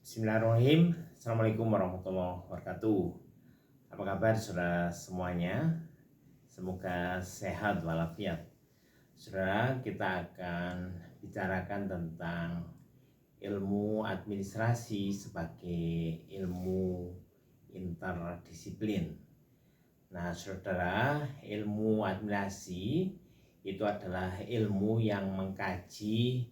Bismillahirrahmanirrahim. Assalamualaikum warahmatullahi wabarakatuh. Apa kabar saudara semuanya? Semoga sehat walafiat. Saudara, kita akan bicarakan tentang ilmu administrasi sebagai ilmu interdisiplin. Nah, saudara, ilmu administrasi itu adalah ilmu yang mengkaji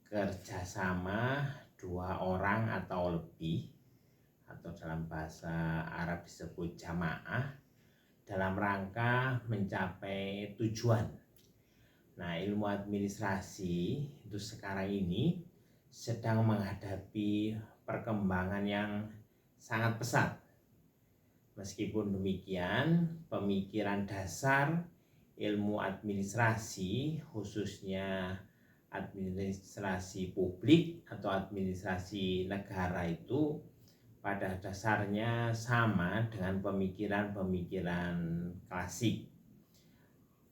kerjasama dua orang atau lebih, atau dalam bahasa Arab disebut jamaah, dalam rangka mencapai tujuan. Nah, ilmu administrasi itu sekarang ini sedang menghadapi perkembangan yang sangat pesat. Meskipun demikian, pemikiran dasar ilmu administrasi, khususnya administrasi publik atau administrasi negara, itu pada dasarnya sama dengan pemikiran-pemikiran klasik.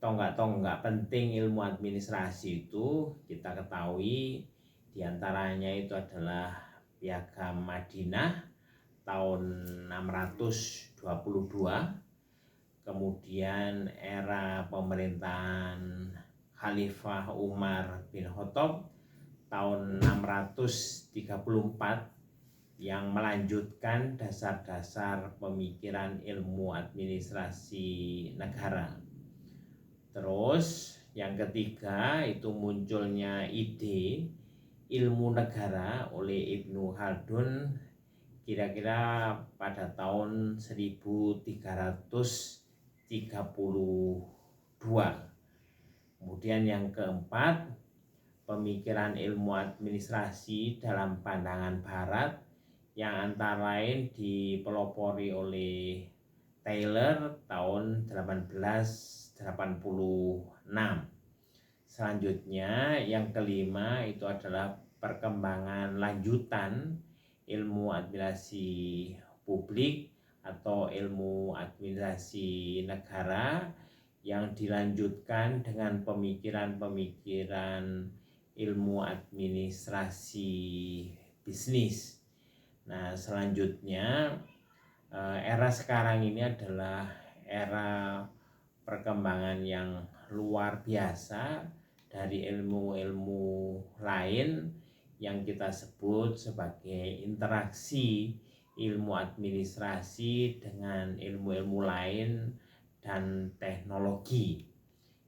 Tonggak penting ilmu administrasi itu kita ketahui, diantaranya itu adalah Piagam Madinah tahun 622, kemudian era pemerintahan Khalifah Umar bin Khattab tahun 634 yang melanjutkan dasar-dasar pemikiran ilmu administrasi negara. Terus yang ketiga itu munculnya ide ilmu negara oleh Ibnu Khaldun kira-kira pada tahun 1332. Kemudian yang keempat, pemikiran ilmu administrasi dalam pandangan barat yang antara lain dipelopori oleh Taylor tahun 1886. Selanjutnya yang kelima itu adalah perkembangan lanjutan ilmu administrasi publik atau ilmu administrasi negara yang dilanjutkan dengan pemikiran-pemikiran ilmu administrasi bisnis. Nah, selanjutnya era sekarang ini adalah era perkembangan yang luar biasa dari ilmu-ilmu lain yang kita sebut sebagai interaksi ilmu administrasi dengan ilmu-ilmu lain dan teknologi.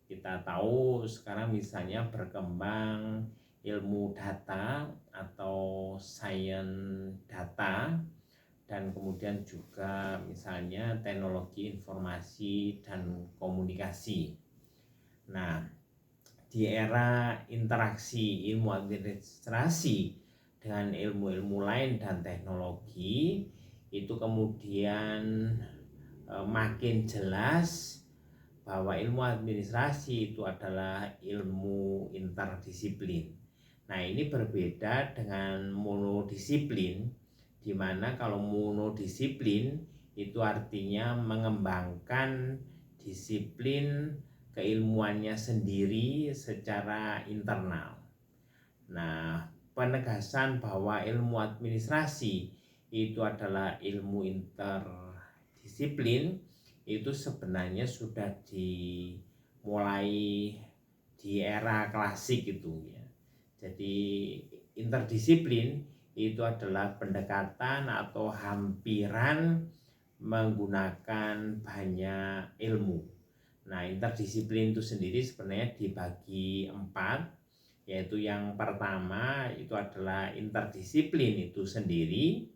Kita tahu sekarang misalnya berkembang ilmu data atau science data, dan kemudian juga misalnya teknologi informasi dan komunikasi. Nah, di era interaksi ilmu administrasi dengan ilmu-ilmu lain dan teknologi, itu kemudian makin jelas bahwa ilmu administrasi itu adalah ilmu interdisiplin. Nah, ini berbeda dengan monodisiplin, di mana kalau monodisiplin itu artinya mengembangkan disiplin keilmuannya sendiri secara internal. Nah, penegasan bahwa ilmu administrasi itu adalah ilmu interdisiplin itu sebenarnya sudah dimulai di era klasik itu ya. Jadi interdisiplin itu adalah pendekatan atau hampiran menggunakan banyak ilmu. Nah, interdisiplin itu sendiri sebenarnya dibagi 4, yaitu yang pertama itu adalah interdisiplin itu sendiri,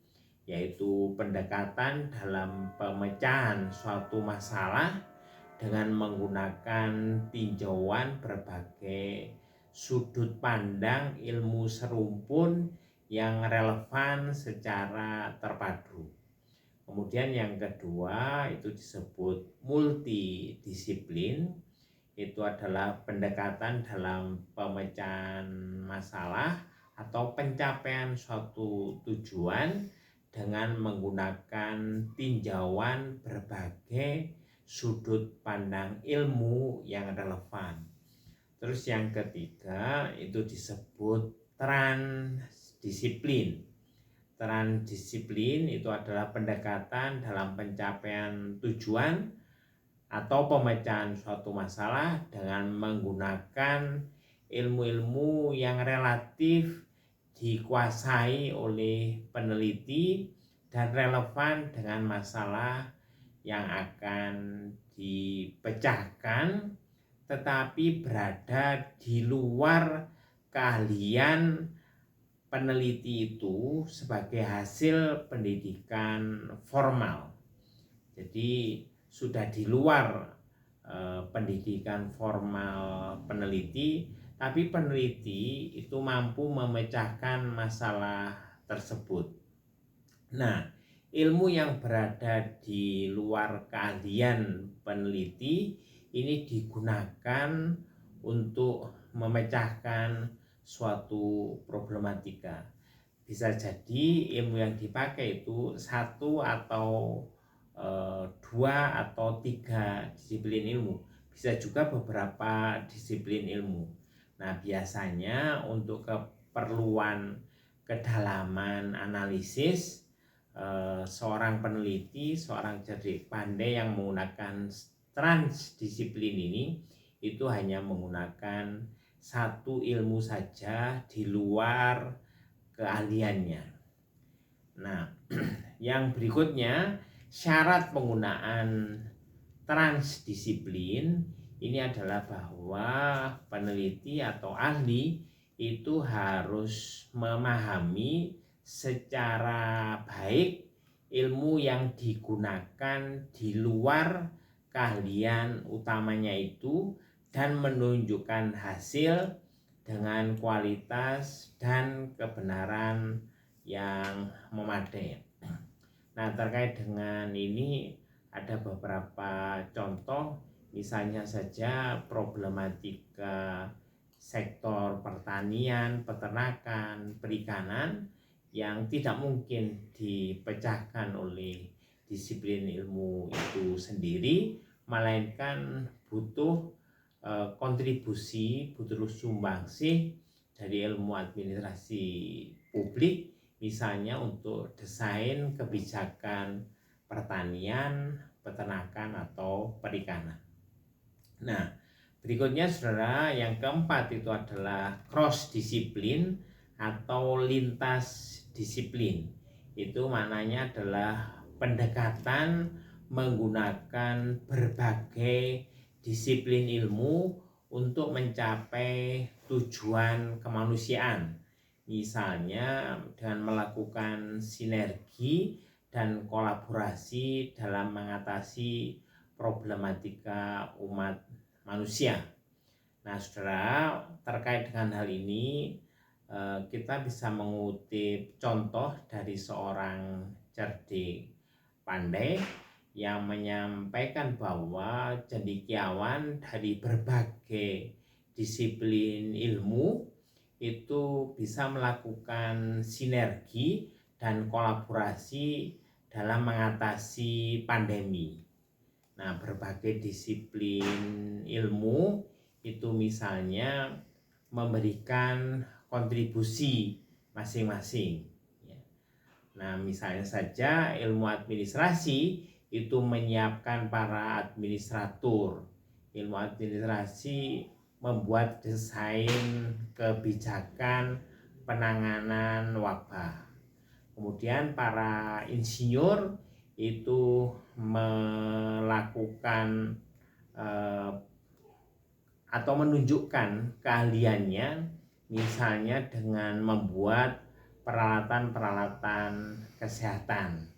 yaitu pendekatan dalam pemecahan suatu masalah dengan menggunakan tinjauan berbagai sudut pandang ilmu serumpun yang relevan secara terpadu. Kemudian yang kedua itu disebut multidisiplin, itu adalah pendekatan dalam pemecahan masalah atau pencapaian suatu tujuan dengan menggunakan tinjauan berbagai sudut pandang ilmu yang relevan. Terus yang ketiga itu disebut transdisiplin. transdisiplin itu adalah pendekatan dalam pencapaian tujuan atau pemecahan suatu masalah dengan menggunakan ilmu-ilmu yang relatif dikuasai oleh peneliti dan relevan dengan masalah yang akan dipecahkan, tetapi berada di luar keahlian peneliti itu sebagai hasil pendidikan formal. Jadi sudah di luar pendidikan formal peneliti, tapi peneliti itu mampu memecahkan masalah tersebut. Nah, ilmu yang berada di luar keahlian peneliti ini digunakan untuk memecahkan suatu problematika. Bisa jadi ilmu yang dipakai itu satu atau dua atau tiga disiplin ilmu, bisa juga beberapa disiplin ilmu. Nah, biasanya untuk keperluan kedalaman analisis, seorang peneliti, seorang cerdik pandai yang menggunakan transdisiplin ini itu hanya menggunakan satu ilmu saja di luar keahliannya. Nah, yang berikutnya, syarat penggunaan transdisiplin ini adalah bahwa peneliti atau ahli itu harus memahami secara baik ilmu yang digunakan di luar keahlian utamanya itu dan menunjukkan hasil dengan kualitas dan kebenaran yang memadai. Nah, terkait dengan ini ada beberapa contoh, misalnya saja problematika sektor pertanian, peternakan, perikanan yang tidak mungkin dipecahkan oleh disiplin ilmu itu sendiri, melainkan butuh kontribusi, butuh sumbangsih dari ilmu administrasi publik, misalnya untuk desain kebijakan pertanian, peternakan, atau perikanan. Nah, berikutnya saudara, yang keempat itu adalah cross disiplin atau lintas disiplin. Itu maknanya adalah pendekatan menggunakan berbagai disiplin ilmu untuk mencapai tujuan kemanusiaan. Misalnya dengan melakukan sinergi dan kolaborasi dalam mengatasi problematika umat manusia. Nah, saudara, terkait dengan hal ini kita bisa mengutip contoh dari seorang cerdik pandai yang menyampaikan bahwa cendekiawan dari berbagai disiplin ilmu itu bisa melakukan sinergi dan kolaborasi dalam mengatasi pandemi. Nah, berbagai disiplin ilmu itu misalnya memberikan kontribusi masing-masing. Nah, misalnya saja ilmu administrasi itu menyiapkan para administratur. Ilmu administrasi membuat desain kebijakan penanganan wabah. Kemudian para insinyur itu melakukan atau menunjukkan keahliannya, misalnya dengan membuat peralatan-peralatan kesehatan.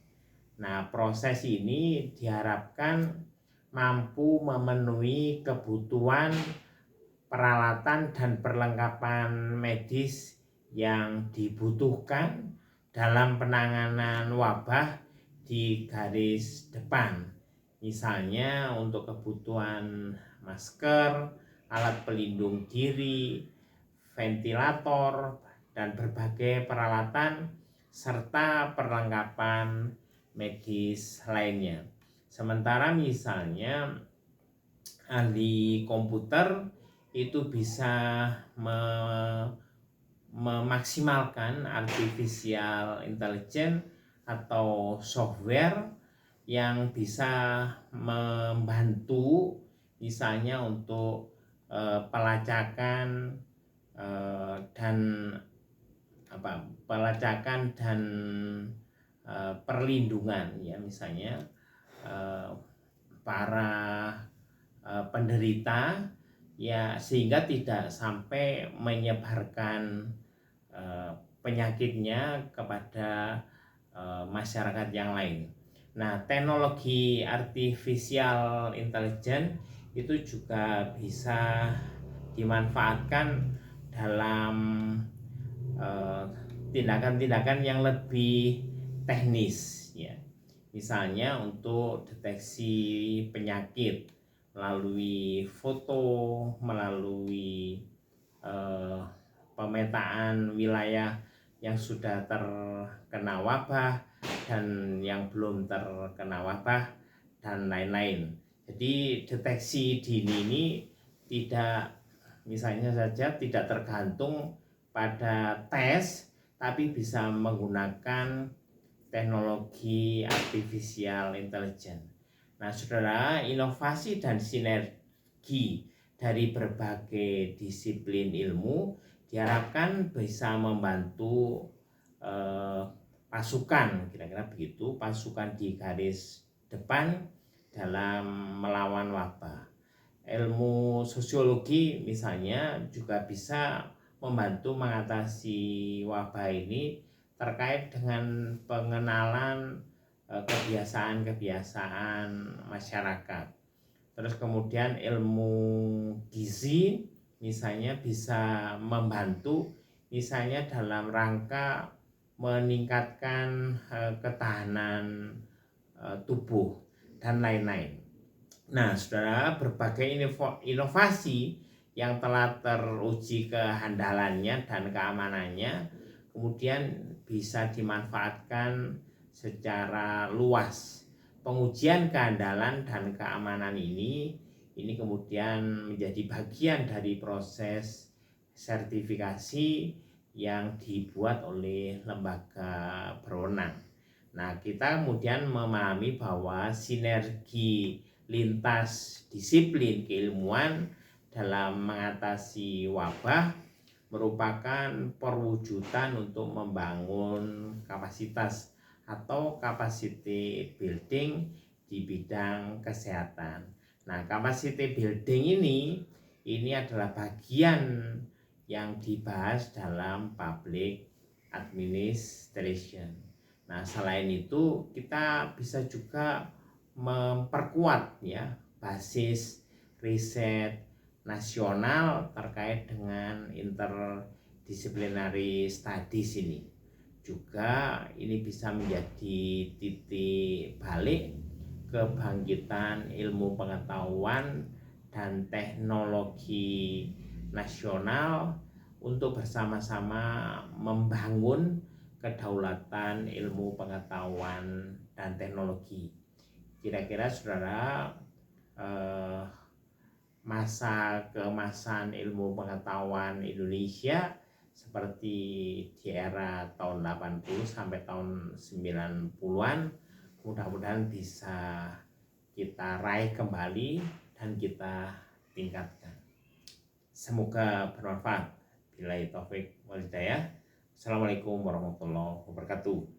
Nah, proses ini diharapkan mampu memenuhi kebutuhan peralatan dan perlengkapan medis yang dibutuhkan dalam penanganan wabah di garis depan. Misalnya untuk kebutuhan masker, alat pelindung diri, ventilator, dan berbagai peralatan serta perlengkapan medis lainnya. Sementara misalnya ahli komputer itu bisa memaksimalkan artificial intelligence atau software yang bisa membantu misalnya untuk pelacakan dan pelacakan dan perlindungan ya, misalnya para penderita ya, sehingga tidak sampai menyebarkan penyakitnya kepada masyarakat yang lain. Nah, teknologi artificial intelligence itu juga bisa dimanfaatkan dalam tindakan-tindakan yang lebih teknis ya. Misalnya untuk deteksi penyakit melalui foto, melalui pemetaan wilayah yang sudah terkena wabah dan yang belum terkena wabah dan lain-lain. Jadi deteksi dini ini tidak, misalnya saja, tidak tergantung pada tes, tapi bisa menggunakan teknologi artificial intelligence. Nah, saudara, inovasi dan sinergi dari berbagai disiplin ilmu diharapkan bisa membantu pasukan, kira-kira begitu, pasukan di garis depan dalam melawan wabah. Ilmu sosiologi misalnya juga bisa membantu mengatasi wabah ini terkait dengan pengenalan kebiasaan-kebiasaan masyarakat. Terus kemudian ilmu gizi misalnya bisa membantu misalnya dalam rangka meningkatkan ketahanan tubuh dan lain-lain. Nah, saudara, berbagai inovasi yang telah teruji kehandalannya dan keamanannya kemudian bisa dimanfaatkan secara luas. Pengujian kehandalan dan keamanan ini kemudian menjadi bagian dari proses sertifikasi yang dibuat oleh lembaga berwenang. Nah, kita kemudian memahami bahwa sinergi lintas disiplin keilmuan dalam mengatasi wabah merupakan perwujudan untuk membangun kapasitas atau capacity building di bidang kesehatan. Nah, capacity building ini adalah bagian yang dibahas dalam public administration. Nah, selain itu kita bisa juga memperkuat ya basis riset nasional terkait dengan interdisciplinary studies ini. Juga ini bisa menjadi titik balik kebangkitan ilmu pengetahuan dan teknologi nasional untuk bersama-sama membangun kedaulatan ilmu pengetahuan dan teknologi. Kira-kira saudara, masa keemasan ilmu pengetahuan Indonesia seperti di era tahun 80 sampai tahun 90-an mudah-mudahan bisa kita raih kembali dan kita tingkatkan. Semoga bermanfaat. Billahi taufik wal hidayah. Assalamualaikum warahmatullahi wabarakatuh.